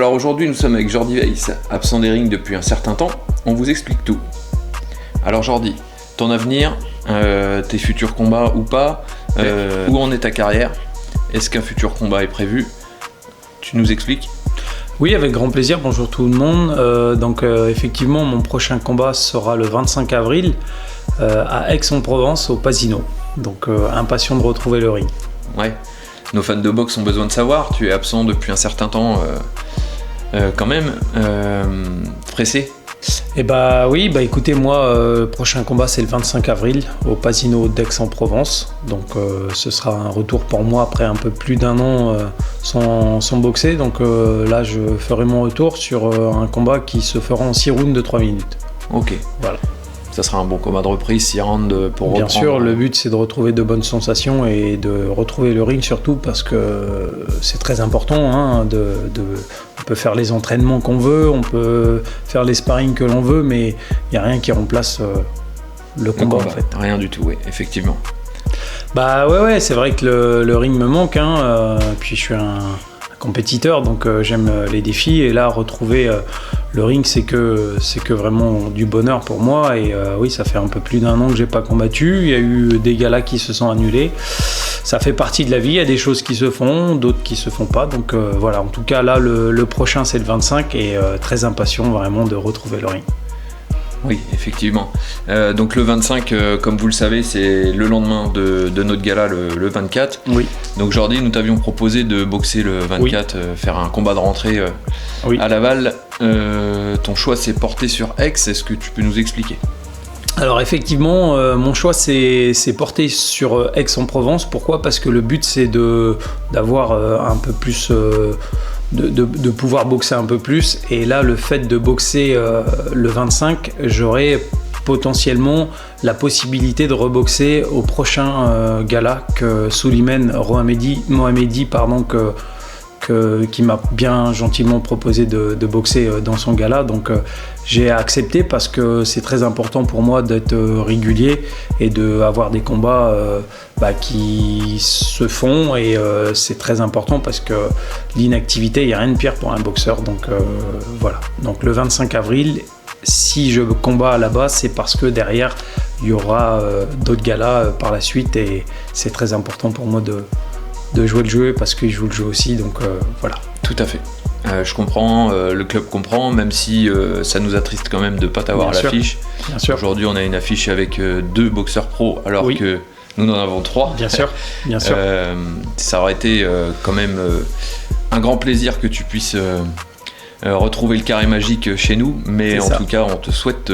Alors aujourd'hui, nous sommes avec Jordi Weiss, absent des rings depuis un certain temps. On vous explique tout. Alors Jordi, ton avenir, tes futurs combats ou pas, où en est ta carrière, est-ce qu'un futur combat est prévu? Tu nous expliques? Oui, avec grand plaisir. Bonjour tout le monde. Effectivement, mon prochain combat sera le 25 avril à Aix-en-Provence, au Pasino. Donc impatient de retrouver le ring. Ouais. Nos fans de boxe ont besoin de savoir. Tu es absent depuis un certain temps, quand même. Pressé? Oui, écoutez, moi, prochain combat c'est le 25 avril au Pasino d'Aix-en-Provence. Donc ce sera un retour pour moi après un peu plus d'un an sans boxer. Donc là, je ferai mon retour sur un combat qui se fera en 6 rounds de 3 minutes. Ok. Voilà. Ça sera un bon combat de reprise, 6 rounds pour reprendre. Bien sûr, le but c'est de retrouver de bonnes sensations et de retrouver le ring surtout parce que c'est très important. On peut faire les entraînements qu'on veut, on peut faire les sparring que l'on veut, mais il n'y a rien qui remplace le combat en fait. Rien du tout, oui, effectivement. Ouais, c'est vrai que le ring me manque. Puis je suis un compétiteur, donc j'aime les défis. Et là, retrouver le ring, c'est que vraiment du bonheur pour moi. Et oui, ça fait un peu plus d'un an que j'ai pas combattu. Il y a eu des galas qui se sont annulés. Ça fait partie de la vie. Il y a des choses qui se font, d'autres qui se font pas. Donc voilà. En tout cas, là, le prochain, c'est le 25 et très impatient vraiment de retrouver le ring. Oui, effectivement. Donc le 25, comme vous le savez, c'est le lendemain de notre gala, le 24. Oui. Donc Jordi, nous t'avions proposé de boxer le 24, oui. Faire un combat de rentrée oui. À Laval. Ton choix s'est porté sur Aix, est-ce que tu peux nous expliquer? Alors effectivement, mon choix s'est porté sur Aix-en-Provence. Pourquoi? Parce que le but c'est d'avoir un peu plus... De pouvoir boxer un peu plus, et là le fait de boxer le 25, j'aurai potentiellement la possibilité de reboxer au prochain gala que Souleymane Mohamedi qui m'a bien gentiment proposé de boxer dans son gala. Donc j'ai accepté parce que c'est très important pour moi d'être régulier et d'avoir des combats qui se font, et c'est très important parce que l'inactivité, il n'y a rien de pire pour un boxeur. Donc voilà. Donc le 25 avril, si je combats là-bas, c'est parce que derrière il y aura d'autres galas par la suite, et c'est très important pour moi de jouer le jeu parce qu'il joue le jeu aussi, donc voilà. Tout à fait. Je comprends, le club comprend, même si ça nous attriste quand même de ne pas t'avoir à l'affiche. Bien sûr. Aujourd'hui, on a une affiche avec 2 boxeurs pros, alors oui. Que nous en avons 3. Bien sûr, bien sûr. Ça aurait été quand même un grand plaisir que tu puisses retrouver le carré magique chez nous, mais en tout cas, on te souhaite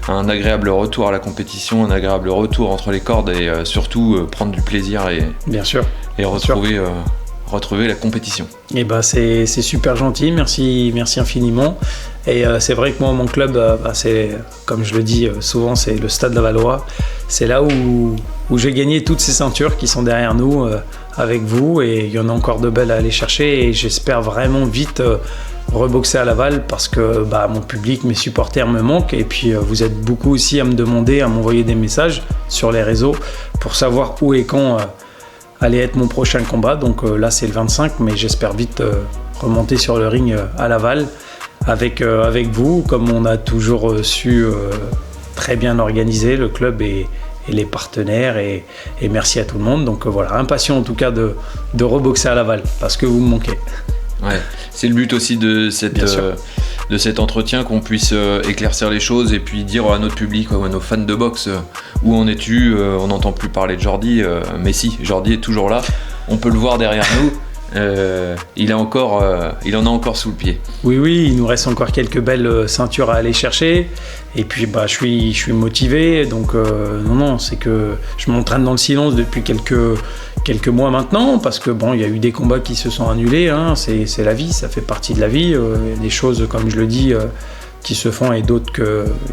un agréable retour à la compétition, un agréable retour entre les cordes, et surtout prendre du plaisir et, bien sûr, et retrouver la compétition. Et c'est super gentil, merci infiniment. Et c'est vrai que moi, mon club, c'est, comme je le dis souvent, c'est le Stade Lavallois. C'est là où j'ai gagné toutes ces ceintures qui sont derrière nous avec vous, et il y en a encore de belles à aller chercher, et j'espère vraiment vite reboxer à Laval parce que mon public, mes supporters me manquent, et puis vous êtes beaucoup aussi à me demander, à m'envoyer des messages sur les réseaux pour savoir où et quand allait être mon prochain combat. Donc là c'est le 25, mais j'espère vite remonter sur le ring à Laval avec vous, comme on a toujours su très bien organiser le club et les partenaires, et merci à tout le monde. Donc voilà, impatient en tout cas de reboxer à Laval parce que vous me manquez. Ouais, c'est le but aussi de cet entretien, qu'on puisse éclaircir les choses et puis dire à notre public, à nos fans de boxe, où en es-tu? On n'entend plus parler de Jordi, mais si, Jordi est toujours là, on peut le voir derrière nous. Il en a encore sous le pied. Oui, il nous reste encore quelques belles ceintures à aller chercher, et puis je suis motivé, donc non, c'est que je m'entraîne dans le silence depuis quelques mois maintenant, parce que il y a eu des combats qui se sont annulés, c'est la vie, ça fait partie de la vie, il y a des choses, comme je le dis, qui se font et d'autres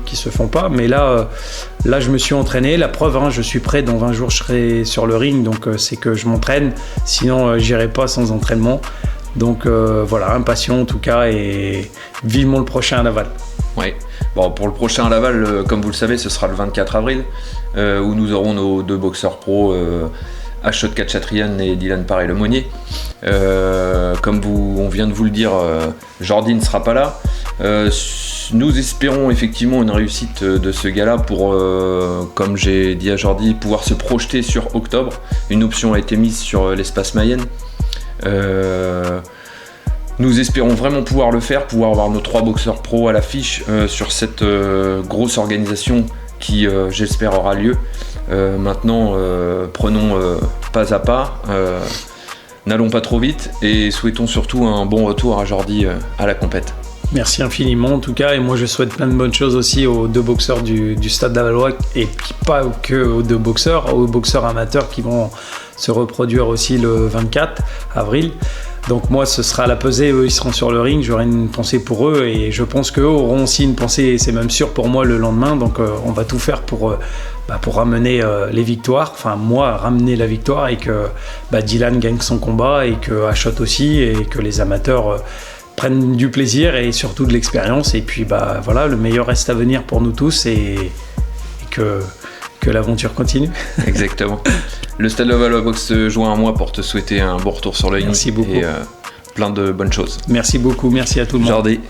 qui se font pas, mais là je me suis entraîné, la preuve, je suis prêt, dans 20 jours je serai sur le ring, donc c'est que je m'entraîne, sinon j'irai pas sans entraînement. Donc voilà, impatient en tout cas, et vivement le prochain à Laval. Oui, pour le prochain à Laval, comme vous le savez, ce sera le 24 avril, où nous aurons nos 2 boxeurs pros, Ashot Khatchatrian et Dylan Paré-Lemonnier. Comme on vient de vous le dire, Jordi ne sera pas là. Nous espérons effectivement une réussite de ce gala pour, comme j'ai dit à Jordi, pouvoir se projeter sur octobre. Une option a été mise sur l'espace Mayenne. Nous espérons vraiment pouvoir le faire, pouvoir avoir nos 3 boxeurs pro à l'affiche sur cette grosse organisation qui, j'espère, aura lieu. Maintenant, prenons pas à pas, n'allons pas trop vite et souhaitons surtout un bon retour à Jordi à la compète. Merci infiniment en tout cas, et moi je souhaite plein de bonnes choses aussi aux 2 boxeurs du Stade d'Avalois, et puis pas que aux 2 boxeurs, aux boxeurs amateurs qui vont se reproduire aussi le 24 avril. Donc moi ce sera à la pesée, eux ils seront sur le ring, j'aurai une pensée pour eux, et je pense qu'eux auront aussi une pensée, et c'est même sûr pour moi, le lendemain. Donc on va tout faire pour ramener les victoires, enfin moi ramener la victoire, et que Dylan gagne son combat, et que Ashot aussi, et que les amateurs prennent du plaisir et surtout de l'expérience, et puis voilà, le meilleur reste à venir pour nous tous, et que l'aventure continue. Exactement. Le Stade Lavallois Boxe se joint à moi pour te souhaiter un bon retour sur le ring. Merci beaucoup. Et plein de bonnes choses. Merci beaucoup, merci à tout le monde. Jordi.